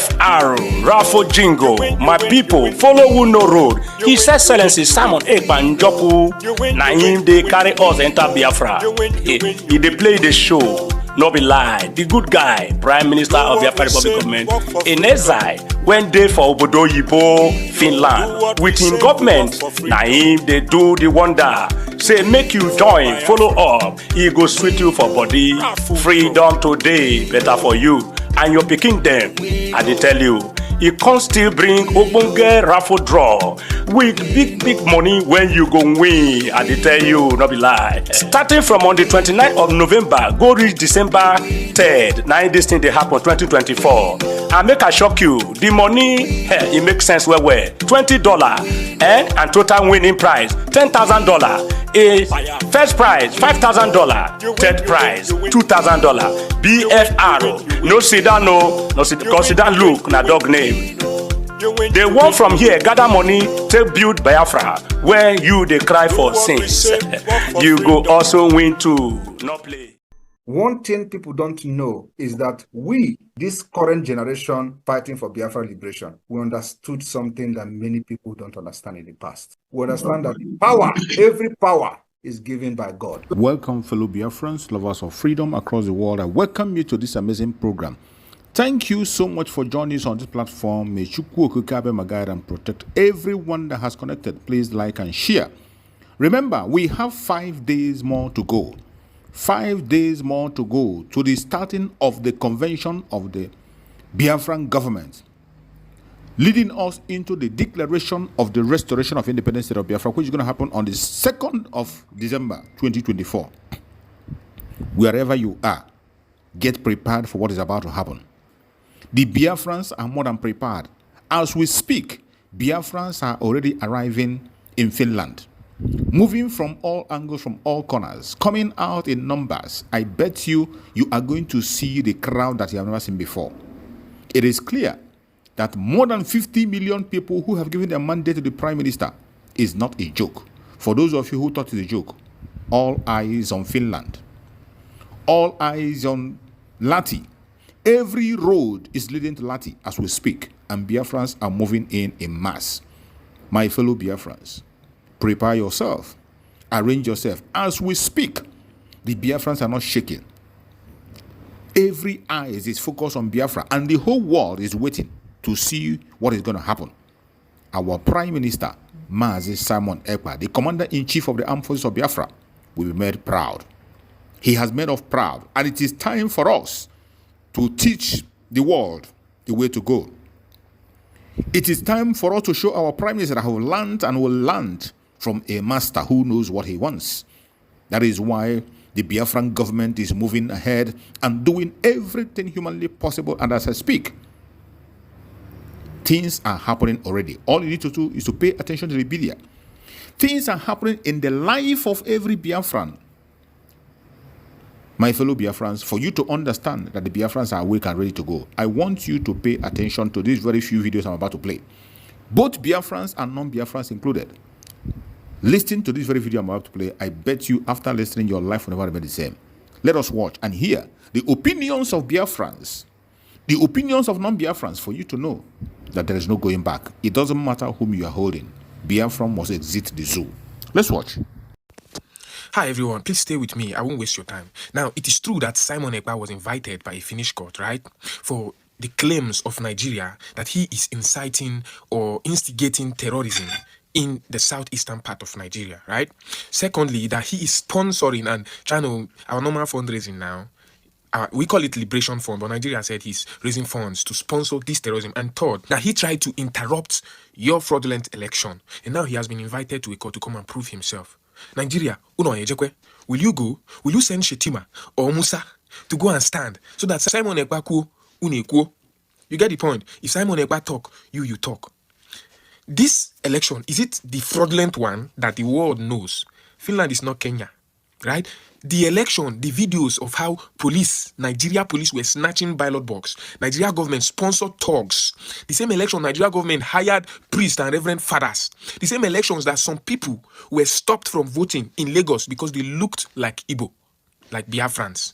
BFR, Rafo Jingo, my people, follow who no road. His Excellency Simon Ekpa Njoku, na him they carry us enter Biafra. He dey play the show, no be lie. The good guy, Prime Minister of Biafra Republic Government, in exile, when they for Obodo Yibo, Finland, with him government, na him they do the wonder. Say make you join, follow up, he go sweet you for body. Freedom today, better for you and your pikin them. I dey tell you, he can still bring ogbonge raffle draw with big money when you go win. I dey tell you, no be lie. Starting from on the 29th of November, go reach December 3rd. Now this thing dey happen 2024. And make I shock you, the money, it makes sense well. $20 and total winning prize $10,000. A first prize $5,000, third prize $2,000. BFR, no sit down, no sit down look na dog name. They want from here gather money to build Biafra, where you they cry for sins. You go also win too. No play. One thing people don't know is that we, this current generation fighting for Biafra liberation, we understood something that many people don't understand in the past. We understand that power, every power, is given by God. Welcome, fellow Biafrans, lovers of freedom across the world. I welcome you to this amazing program. Thank you so much for joining us on this platform. May Chukwu Okukabe my guide and protect everyone that has connected. Please like and share. Remember, we have 5 days more to go. 5 days more to go to the starting of the convention of the Biafran government, leading us into the declaration of the restoration of independence state of Biafra, which is going to happen on the 2nd of December 2024. Wherever you are, get prepared for what is about to happen. The Biafrans are more than prepared. As we speak, Biafrans are already arriving in Finland, moving from all angles, from all corners, coming out in numbers. I bet you are going to see the crowd that you have never seen before. It is clear that more than 50 million people who have given their mandate to the Prime Minister is not a joke. For those of you who thought it's a joke, all eyes on Finland. All eyes on Lati. Every road is leading to Lati as we speak, and Biafrans are moving in mass. My fellow Biafrans, prepare yourself, arrange yourself. As we speak, the Biafrans are not shaking. Every eye is focused on Biafra, and the whole world is waiting to see what is going to happen. Our Prime Minister, Mazi Simon Ekpa, the Commander-in-Chief of the Armed Forces of Biafra, will be made proud. He has made us proud, and it is time for us to teach the world the way to go. It is time for us to show our Prime Minister that have learned and will learn from a master who knows what he wants. That is why the Biafran government is moving ahead and doing everything humanly possible. And as I speak, things are happening already. All you need to do is to pay attention to the media. Things are happening in the life of every Biafran. My fellow Biafrans, for you to understand that the Biafrans are awake and ready to go, I want you to pay attention to these very few videos I'm about to play. Both Biafrans and non-Biafrans included. Listen to this very video I'm about to play. I bet you after listening, your life will never be the same. Let us watch and hear the opinions of Biafrans, the opinions of non-Biafrans, for you to know that there is no going back. It doesn't matter whom you are holding. Biafra must exit the zoo. Let's watch. Hi everyone, please stay with me. I won't waste your time. Now, it is true that Simon Ekpa was invited by a Finnish court, right? For the claims of Nigeria that he is inciting or instigating terrorism in the southeastern part of Nigeria, right? Secondly, that he is sponsoring and trying to, our normal fundraising now, we call it Liberation Fund, but Nigeria said he's raising funds to sponsor this terrorism. And third, that he tried to interrupt your fraudulent election. And now he has been invited to a court to come and prove himself. Nigeria, will you go? Will you send Shetima or Musa to go and stand so that Simon Ekpa you get the point? If Simon Ekpa talk, you talk. This election, is it the fraudulent one that the world knows? Finland is not Kenya, right? The election, the videos of how Nigeria police were snatching ballot box. Nigeria government sponsored thugs. The same election, Nigeria government hired priests and reverend fathers. The same elections that some people were stopped from voting in Lagos because they looked like Igbo, like Biafrans.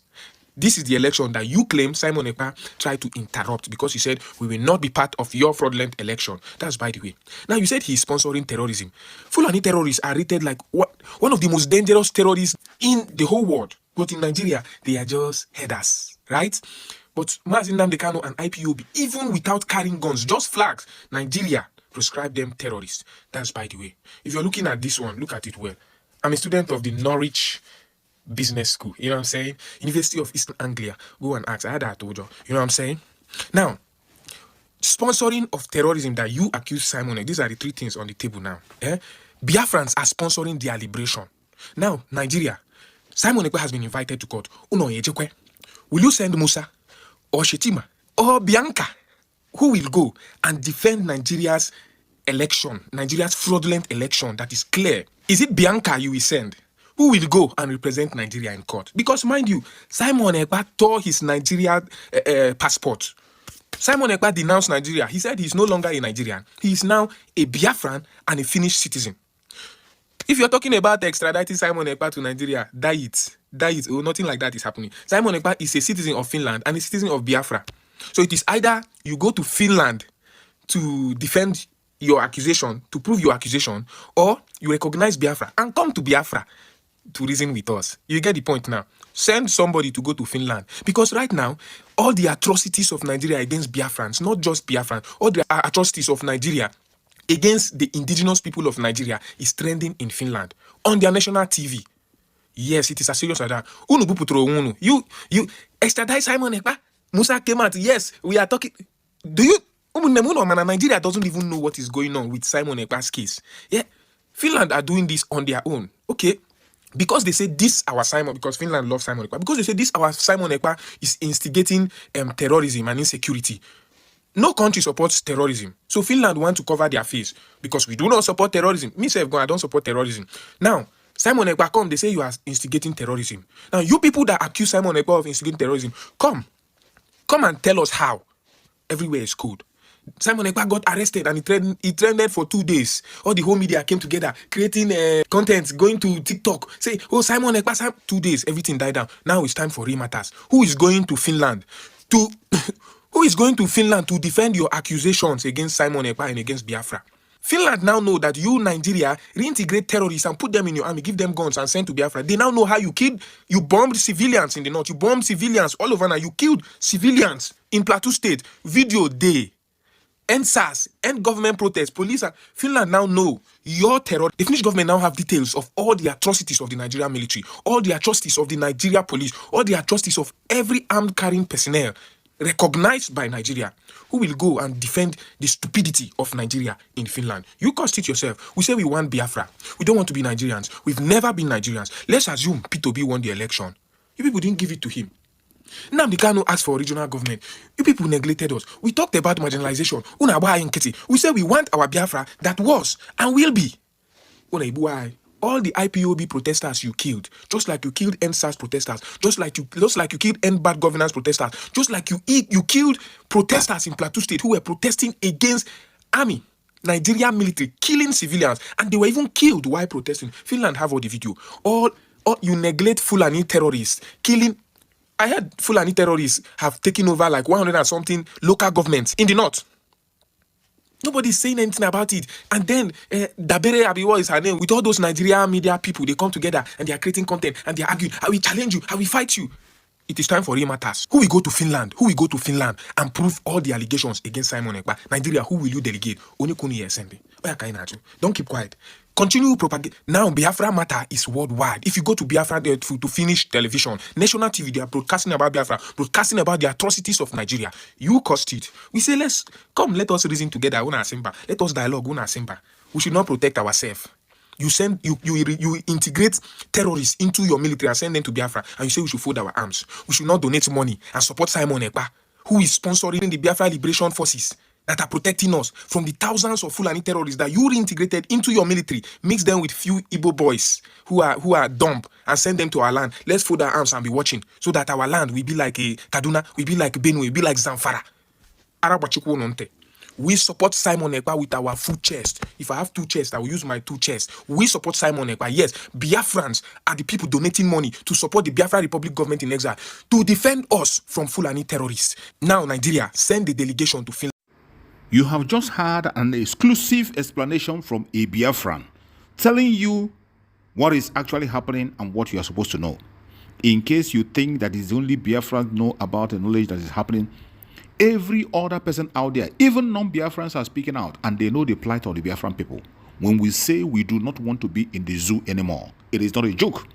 This is the election that you claim Simon Ekpa tried to interrupt because he said, we will not be part of your fraudulent election. That's by the way. Now, you said he's sponsoring terrorism. Fulani terrorists are rated like one of the most dangerous terrorists in the whole world. But in Nigeria, they are just headers, right? But Mazi Nnamdi Kanu and IPOB, even without carrying guns, just flags, Nigeria prescribe them terrorists. That's by the way. If you're looking at this one, look at it well. I'm a student of the Norwich Business School. You know what I'm saying? University of Eastern Anglia. Go and ask. I had that I told you. You know what I'm saying? Now, sponsoring of terrorism that you accuse Simon, these are the three things on the table now. Biafrans are sponsoring their liberation. Now, Nigeria, Simon Ekpa has been invited to court. Will you send Musa or Shetima or Bianca, who will go and defend Nigeria's election, Nigeria's fraudulent election that is clear? Is it Bianca you will send? Who will go and represent Nigeria in court? Because mind you, Simon Ekpa tore his Nigeria passport. Simon Ekpa denounced Nigeria. He said he's no longer a Nigerian. He is now a Biafran and a Finnish citizen. If you're talking about extraditing Simon Ekpa to Nigeria, die it. Oh, nothing like that is happening. Simon Ekpa is a citizen of Finland and a citizen of Biafra. So it is either you go to Finland to defend your accusation, to prove your accusation, or you recognize Biafra and come to Biafra to reason with us. You get the point now. Send somebody to go to Finland. Because right now, all the atrocities of Nigeria against Biafrans, not just Biafrans, all the atrocities of Nigeria against the indigenous people of Nigeria is trending in Finland on their national TV. Yes, it is as serious as that. You extradite Simon Ekpa. Musa came out. Yes, we are talking. Do you? Nigeria doesn't even know what is going on with Simon Ekpa's case. Yeah, Finland are doing this on their own. Okay. Because they say this our Simon, because Finland loves Simon Ekpa, because they say this our Simon Ekpa is instigating terrorism and insecurity. No country supports terrorism. So Finland want to cover their face because we do not support terrorism. Me self, I don't support terrorism. Now, Simon Ekpa come, they say you are instigating terrorism. Now, you people that accuse Simon Ekpa of instigating terrorism, come and tell us how. Everywhere is cold. Simon Ekpa got arrested and he trended for 2 days. All the whole media came together, creating content, going to TikTok, say, oh, Simon Ekpa, 2 days, everything died down. Now it's time for real matters. Who is going to Finland to defend your accusations against Simon Ekpa and against Biafra? Finland now know that you, Nigeria, reintegrate terrorists and put them in your army, give them guns and send to Biafra. They now know how you bombed civilians in the north. You bombed civilians all over now. You killed civilians in Plateau State. Video day. End SARS, end government protests, police. Finland now know your terror. The Finnish government now have details of all the atrocities of the Nigerian military, all the atrocities of the Nigeria police, all the atrocities of every armed carrying personnel recognized by Nigeria, who will go and defend the stupidity of Nigeria in Finland. You caused it yourself. We say we want Biafra. We don't want to be Nigerians. We've never been Nigerians. Let's assume P2B won the election. You people didn't give it to him. Nnamdi Kanu asked for regional government. You people neglected us. We talked about marginalization. We said we want our Biafra that was and will be. All the IPOB protesters you killed, just like you killed NSAS protesters, just like you killed End Bad Governance protesters, just like you killed protesters in Plateau State who were protesting against army, Nigeria military, killing civilians, and they were even killed while protesting. Finland have all the video. All you neglect Fulani terrorists killing. I heard Fulani terrorists have taken over like 100 and something local governments in the north. Nobody's saying anything about it. And then Dabere Abiwa is her name. With all those Nigerian media people, they come together and they are creating content and they are arguing. I will challenge you. I will fight you. It is time for real matters. Who will go to Finland? Who will go to Finland and prove all the allegations against Simon Ekpa? Nigeria, who will you delegate? Don't keep quiet. Continue propagate. Now, Biafra matter is worldwide. If you go to Biafra to Finnish television, national TV, they are broadcasting about Biafra, broadcasting about the atrocities of Nigeria. You caused it. We say, let us reason together. Let us dialogue. We should not protect ourselves. You integrate terrorists into your military and send them to Biafra, and you say we should fold our arms. We should not donate money and support Simon Ekpa, who is sponsoring the Biafra Liberation Forces that are protecting us from the thousands of Fulani terrorists that you reintegrated into your military. Mix them with few Igbo boys who are dumb and send them to our land. Let's fold our arms and be watching so that our land will be like a Kaduna, will be like Benue, will be like Zamfara. We support Simon Ekpa with our full chest. If I have two chests, I will use my two chests. We support Simon Ekpa. Yes, Biafrans are the people donating money to support the Biafra Republic government in exile to defend us from Fulani terrorists. Now, Nigeria, send a delegation to Finland. You have just had an exclusive explanation from a Biafran telling you what is actually happening and what you are supposed to know. In case you think that it's only Biafrans know about the knowledge that is happening, every other person out there, even non-Biafrans, are speaking out, and they know the plight of the Biafran people. When we say we do not want to be in the zoo anymore, it is not a joke.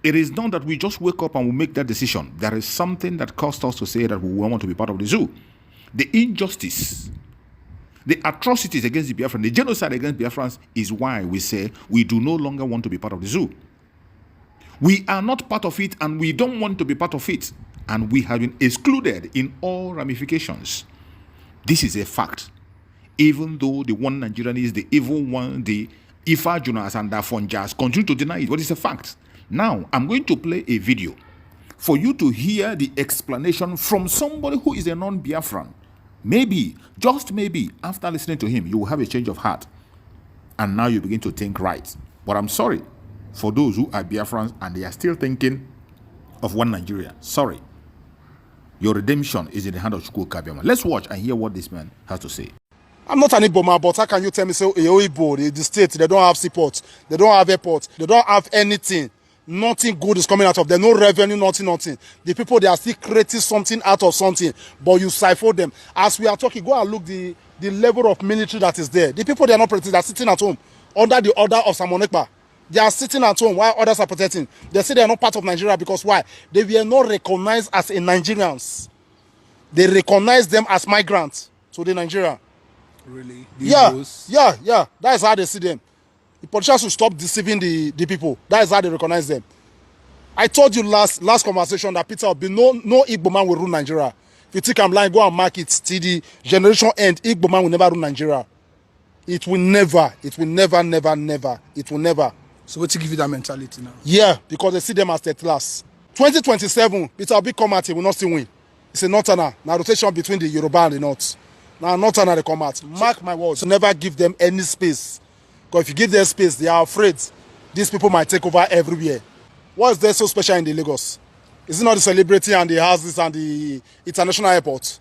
It is not that we just wake up and we make that decision. There is something that caused us to say that we want to be part of the zoo. The injustice, the atrocities against the Biafrans, the genocide against Biafrans is why we say we do no longer want to be part of the zoo. We are not part of it, and we don't want to be part of it. And we have been excluded in all ramifications. This is a fact. Even though the one Nigerian is the evil one, the Ifa Jonas and the Fonjas continue to deny it, but it's a fact. Now, I'm going to play a video for you to hear the explanation from somebody who is a non-Biafran. Maybe, just maybe, after listening to him, you will have a change of heart. And now you begin to think right. But I'm sorry for those who are Biafrans and they are still thinking of one Nigeria. Sorry. Your redemption is in the hand of Chukwu Kabiama. Let's watch and hear what this man has to say. I'm not an Igbo, but how can you tell me, so Igbo, the state, they don't have seaport, they don't have airport, they don't have anything. Nothing good is coming out of them, no revenue, nothing. The people, they are still creating something out of something, but you siphon them. As we are talking, go and look the level of military that is there. The people, they are not protecting, they are sitting at home under the order of Simon Ekpa. They are sitting at home while others are protecting. They say they are not part of Nigeria because why? They were not recognized as Nigerians. They recognize them as migrants to the Nigeria. Really? Yeah. That is how they see them. The politicians should stop deceiving the people. That is how they recognize them. I told you last conversation that Peter Obi, no Igbo man will rule Nigeria. If you think I'm lying, go and mark it till the generation end. Igbo man will never rule Nigeria. It will never. It will never. So what to give you that mentality now? Yeah, because they see them as third class. 2027, Peter Obi come out, he will not still win. It's a northerner. Now rotation between the Yoruba and the North. Now northerner they come out. Mark my words. So never give them any space. Because if you give them space, they are afraid these people might take over everywhere. What is there so special in the Lagos? Is it not the celebrity and the houses and the international airport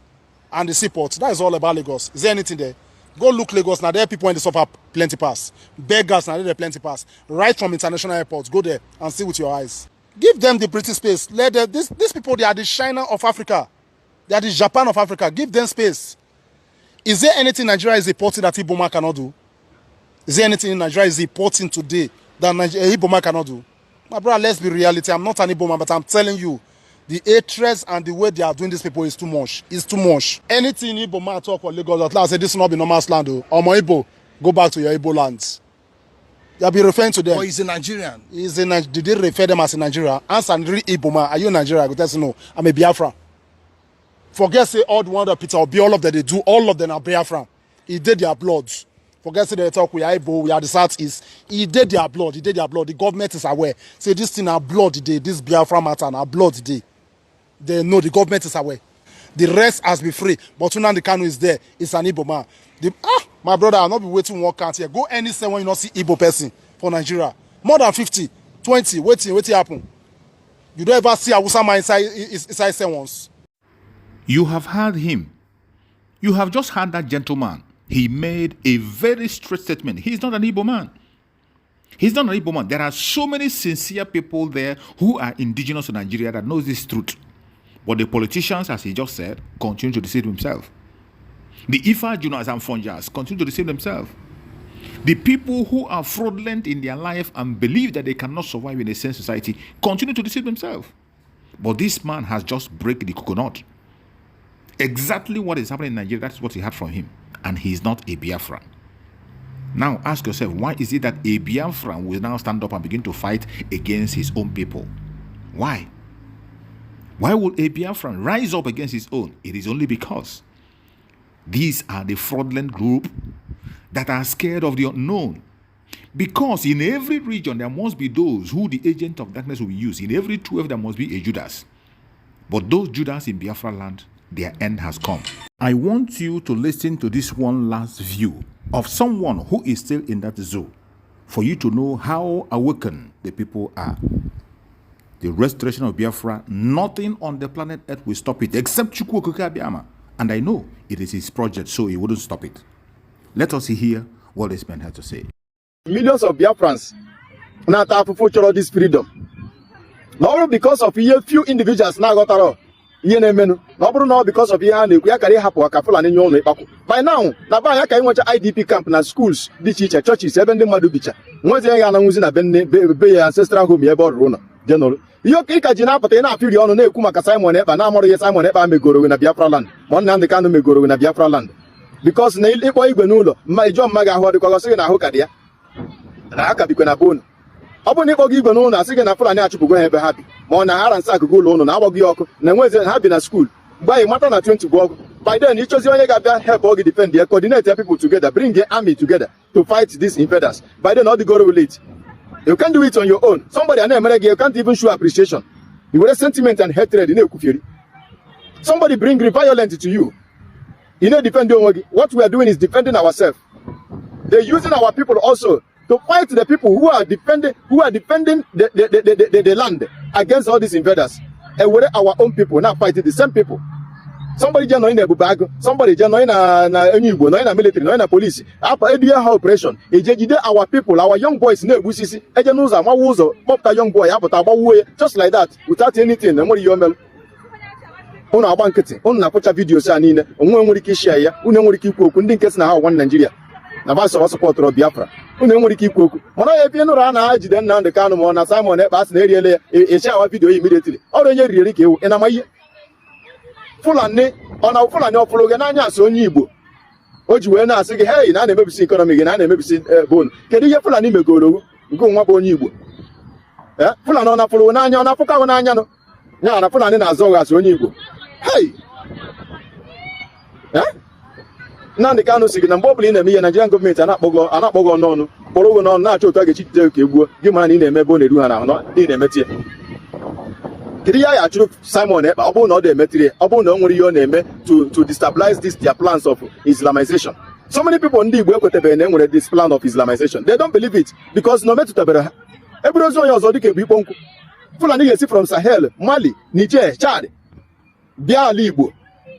and the seaport? That is all about Lagos. Is there anything there? Go look Lagos. Now there are people in the suffer plenty pass. Beggars now there plenty pass. Right from international airports. Go there and see with your eyes. Give them the British space. Let them, these people, they are the China of Africa. They are the Japan of Africa. Give them space. Is there anything Nigeria is importing that Igbo man cannot do? Is there anything in Nigeria is importing today that Igbo man cannot do? My brother, let's be reality. I'm not an Igbo man, but I'm telling you, the hatred and the way they are doing these people is too much. It's too much. Anything Igbo man talk for Lagos, at last say this will not be no man's land. Omo Igbo, go back to your Igbo lands. You'll be referring to them. But he's a Nigerian. Did they refer them as a Nigeria? Answer, real Igbo man. Are you Nigeria? I go tell you no. I'm a Biafra. Forget say all the one that Peter Obi, all of them they do, all of them are Biafra. He did their blood. Forget say they talk we are Igbo, we are the Southeast. He did their blood. The government is aware. Say this thing are blood today. This Biafra matter are blood today. They know the government is aware. The rest has been free. But Nnamdi Kanu is there. It's an Igbo man. My brother, I'll not be waiting one count here. Go anywhere when you not see Igbo person for Nigeria. More than 50, 20, waiting happen. You don't ever see Hausa man inside once. You have heard him. You have just heard that gentleman. He made a very straight statement. He's not an Igbo man. He's not an Igbo man. There are so many sincere people there who are indigenous to Nigeria that knows this truth. But the politicians, as he just said, continue to deceive themselves. The Ifa Junas and Fonjas continue to deceive themselves. The people who are fraudulent in their life and believe that they cannot survive in a sane society continue to deceive themselves. But this man has just break the coconut. Exactly what is happening in Nigeria, that's what he had from him. And he's not a Biafran. Now ask yourself, why is it that a Biafran will now stand up and begin to fight against his own people? Why? Why will a Biafran rise up against his own? It is only because these are the fraudulent group that are scared of the unknown. Because in every region there must be those who the agent of darkness will use. In every 12 there must be a Judas. But those Judas in Biafra land their end has come. I want you to listen to this one last view of someone who is still in that zoo for you to know how awakened the people are. The restoration of Biafra, nothing on the planet Earth will stop it except Chukwu Okike Abiama. And I know it is his project, so he wouldn't stop it. Let us hear what this man had to say. Millions of Biafrans now have to this freedom. Not only because of few individuals now got around. Not because of by now, I can watch IDP camp na schools, the teacher, churches, even the Madubicha. Once they are using a ancestral home, you about Rona. General. You can Jina Patena, Fury on Kumaka Simon, but now more Simon Eba may go in a Biafra land. One and the can may go in a Biafra land. Because Nail Benulo, my John Maga, what the Colosseum Hokadia, and Hakabikuna Bone. Upon Epo given on a second after an actual go happy. Mona and Sak go loan on our Gyok, and when they have been at school. By Matana 20 work. By then, each of you got help or defend their coordinate people together, bring the army together to fight these invaders. By then, all the go relate. You can't do it on your own. Somebody you can't even show appreciation. You will have sentiment and hatred in Ekufiri. Somebody bring violence to you. You know, what we are doing is defending ourselves. They're using our people also to fight the people who are defending the land against all these invaders. And we're our own people now fighting the same people. Somebody just knowing a bag, somebody just knowing a military, knowing a police. After a operation, our people, our young boys, young boy, just like that, without anything. On our banquet, on a videos, and on share, one Nigeria. Navaso supporter of Biafra. When I run then now the kind of Simon Ebas area, a shower video immediately. Already really kill, and I'm Fulani on our Fulani of Flogananya, so Nibu. What you were say, hey, I never see economy and I never see bone. Can you Fulani go up on Nibu? Fulani on a Fulani on a Fukawanano. Now, a Fulani as long as Nibu. Hey! Now the Kano Sig and Bobbly in me and Nigerian government are not Bogo no, Borogo no, natural target, give man in a Mebone, not in a metier. Simon, Abo no de metri, Abo no your name to destabilize their plans of Islamization. So many people indeed work with this plan of Islamization. They don't believe it because no matter Tabera. Every zone was already Bibonku. Fulani from Sahel, Mali, Niger, Chad, Bia Libo,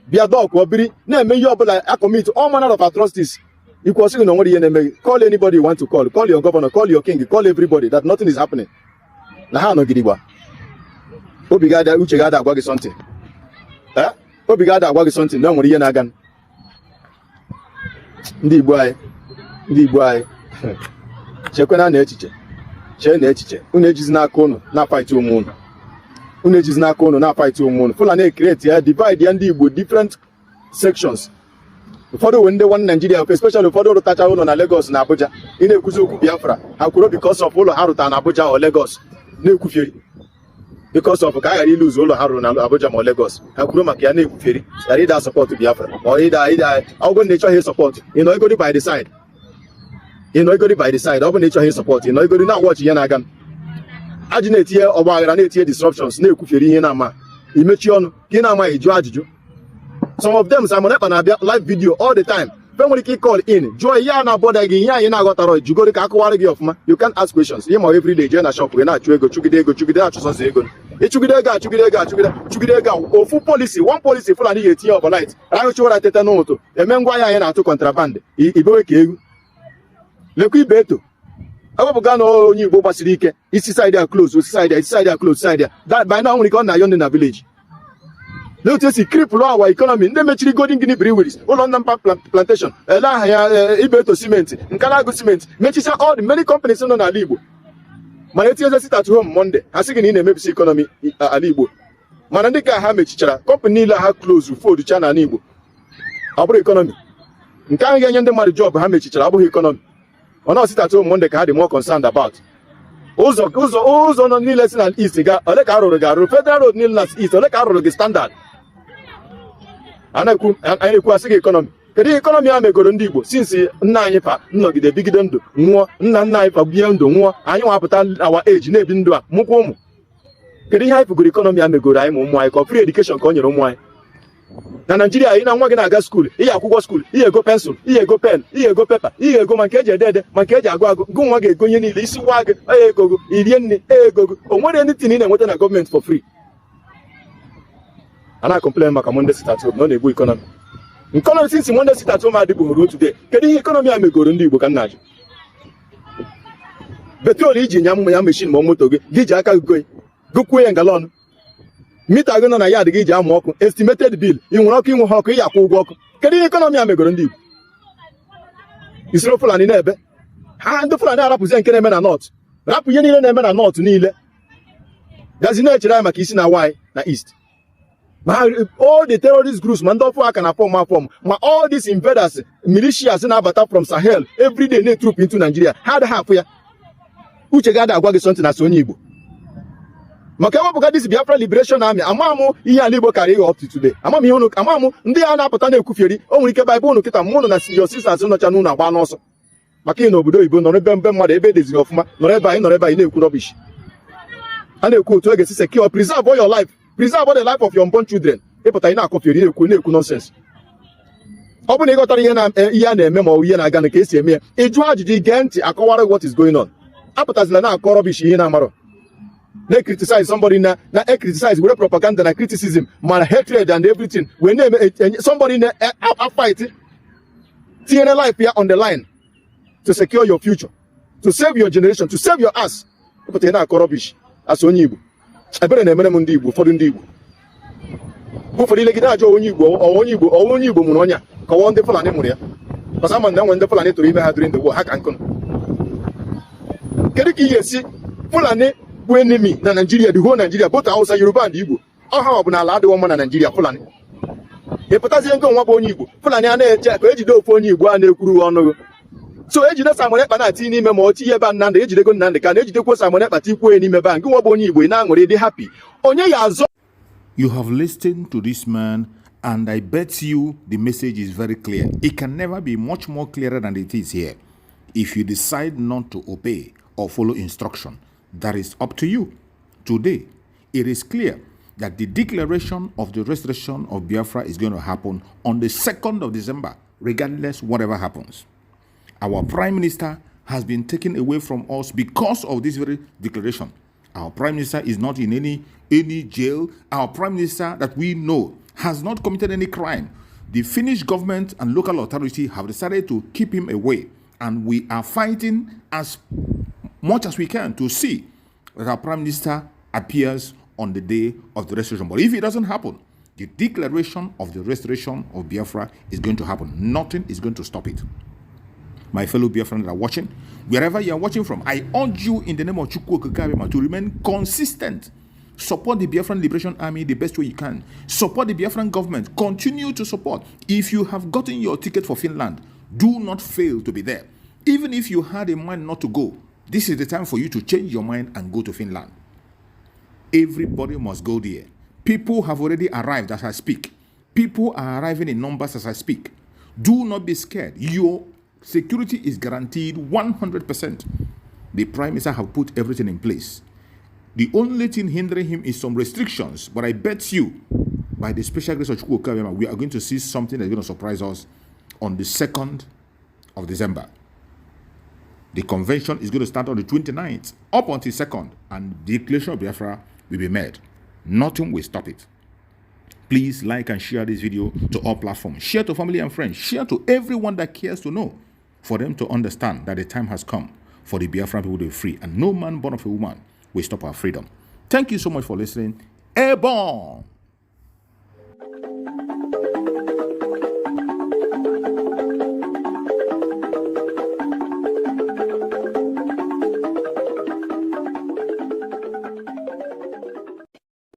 Bia Dog, Wabiri, name you I commit all manner of atrocities. You can see nobody enemy. Call anybody you want to call. Call your governor, call your king, call everybody that nothing is happening. Nah, no Gidiwa. Obigada Uchegada Wagi something. Obigada Wagi something, no more Yanagan. Ndi boy. Chekwana Nechiche. Che Nechiche. Unejis na kono, na fight your moon. Unejis na kono, na fight your moon. Fulani create here, divide the Ndi different sections. For when they want Nigeria, especially for the Tata on Lagos and Abuja, in a Kuzu Biafra, because of all Haruta and Abuja or Lagos, no Kufiri. Because of Kayari lose all Harun and Abuja or Lagos, Hakuruma Kiane Kufiri, that either support to Biafra, or either Open Nature his support, you know, go by the side. You know, go by the side, Open Nature his support, you know, go to not watch Yanagan. Aginate here or granate here disruptions, no Kufiri Yanama, Imechion, Kinama, Juaju. Some of them, Simon Epa, live video all the time. When we call in, Joy Yana Boda Yana got a road, you go to Kakwari of ma, you can't ask questions. You know, every day, Jenna shop, we're not Chugidega, Chugidega, or full policy, one policy full and year of a light. I will show that at a note, a Menguaya to contraband. Iboke, Lequi Beto. Our Gano, you Boba Sidike, it's side there close, side there close, side there. That by now only gone Nayon in a village. Notice he cripple our economy. They actually go in Guinea breweries, all on plantation, Ibeto cement, Nkalago cement, Mechicha, all the many companies on Alibo. Manetia sit at home Monday, has taken in a maybe economy Alibo. Manandika Hamechicha, company la have close for the China Alibo. Our economy. Nkan get the job Hamechicha, our economy. On us sit at home Monday, had more concerned about. Also on the lesson and east, federal road nil east, or standard. And I could economy. The economy I may go on Dibo since 9 no the big do more nine for beyond more. I know our age, Nebindua, Mukomo. Can you have a good economy? I may go, I'm on my free education on your own. na Nigeria ị na nwa gị na-aga skuul ihe akwụkwọ skuul ihe ego pensụl ihe ego pen ihe ego pepa ihe ego ma nke eji ede ede ma nke eji agụ agụ gụ nwa ga-ego ihe niile isi nwa gị egogo irie nri egogo o nwere anything ị na-enweta na gọọmenti for free. A na-complain maka Monday sit at home na ọ na-egbu economy. Economy since Monday sit at home adịbụghị today. Kedu ihe economy a megoro ndị Igbo ka nna ajụ? Petrol iji nya ya machine ma moto gị ji aka gị gụkwuo ya ngalọn mita gị nọ na ya adịghị iji amụ ọkụ estimated bill ị nwere ọkụ inwe ha ọkụ ị akwụ ụgwọ ọkụ. Kedu ihe economy a megoro ndị Igbo? Isoro Fulani na-ebe ha ndị Fulani arapụzi nke na-eme na north rapụ ihe niile na-eme na north niile gazi na-echere anyị maka isi na why na east. Ma all the terrorist groups ma ndị ọfụ aka na form ma all these invaders militias na-abata from Sahel every day na-etroop into Nigeria ha adịghị afụ ya. Uche ga-ada agwa gị something as onye Igbo maka ewepụga this Biafra Liberation Army amamụ ihe ala Igbo karịa ihe up to today amam ihe unu amamụ ndị a na-apụta na-ekwufieri o nwere ike baịbụl unu kịta mụnụ na your sisters nọcha n'ụlọ agba n'ọsọ maka ị na obodo oyibo nọrọ ebe mbe mmadụ ebe edeziri ọfụma nọrọ ebe anyị na-ekwu rubbish. A na-ekwu otu ga-esi secure preserve all your life preserve the life of your unborn children ịpụta ị na-akọfieri na-ekwu nonsense. Ọ bụ na ịghọtara ihe a na-eme ma ọ ihe na-aga na ka esi eme ya ịjụ ajụjụ gee ntị akọwara what is going on. Apụtazila na-akọ rubbish ihe na-amarọ na-criticize somebody na criticize were propaganda na criticism mana hatred and everything wee na-eme somebody na-fight tinyere life ya on the line to secure your future to save your generation to save your ass. Ịpụta na-akọ rubbish as onye Igbo ebere na-emere m ndị Igbo ụfọdụ ndị Igbo ụfọdụ ilegide ajọ onye Igbo mụrụ ọnya kọwaa ndị Fulani mụrụ ya kọsa ama na nwe ndị Fulani tụrụ ime ha during the war ha ka nkụ. Kedu ka ị ga-esi Fulani bụ enemy na Nigeria the whole Nigeria both Hausa Yoruba and Igbo ọha ọ bụ na ala adịghị mma na Nigeria Fulani ịpụtazie nke nwa bụ onye Igbo Fulani a na-eche ka ejide ofu onye Igbo a na-ekwuru ọnụ so ejide Simon Ekpa na-ati n'ime ma ọchị ebe Nnamdị ejidego Nnamdị ka na-ejidekwa Simon Ekpa tikwuo ya n'ime ba nke nwa bụ onye Igbo ị na-aṅụrị dị happy onye ya azọ. You have listened to this man, and I bet you the message is very clear. It can never be much more clearer than it is here. If you decide not to obey or follow instruction, that is up to you. Today, it is clear that the declaration of the restoration of Biafra is going to happen on the 2nd of December, regardless whatever happens. Our Prime Minister has been taken away from us because of this very declaration. Our Prime Minister is not in any jail. Our Prime Minister that we know has not committed any crime. The Finnish government and local authority have decided to keep him away, and we are fighting as much as we can to see that our Prime Minister appears on the day of the restoration. But if it doesn't happen, the declaration of the restoration of Biafra is going to happen. Nothing is going to stop it. My fellow Biafrans that are watching, wherever you are watching from, I urge you in the name of Chukwu Okikabema to remain consistent. Support the Biafran Liberation Army the best way you can. Support the Biafran government. Continue to support. If you have gotten your ticket for Finland, do not fail to be there. Even if you had a mind not to go, this is the time for you to change your mind and go to Finland. Everybody must go there. People have already arrived as I speak. People are arriving in numbers as I speak. Do not be scared. Your security is guaranteed 100%. The Prime Minister have put everything in place. The only thing hindering him is some restrictions. But I bet you, by the special grace of Chukwu Okikabema, we are going to see something that's going to surprise us on the 2nd of December. The convention is going to start on the 29th, up until 2nd, and the declaration of Biafra will be made. Nothing will stop it. Please like and share this video to all platforms. Share to family and friends. Share to everyone that cares to know, for them to understand that the time has come for the Biafran people to be free, and no man born of a woman will stop our freedom. Thank you so much for listening. Airborne!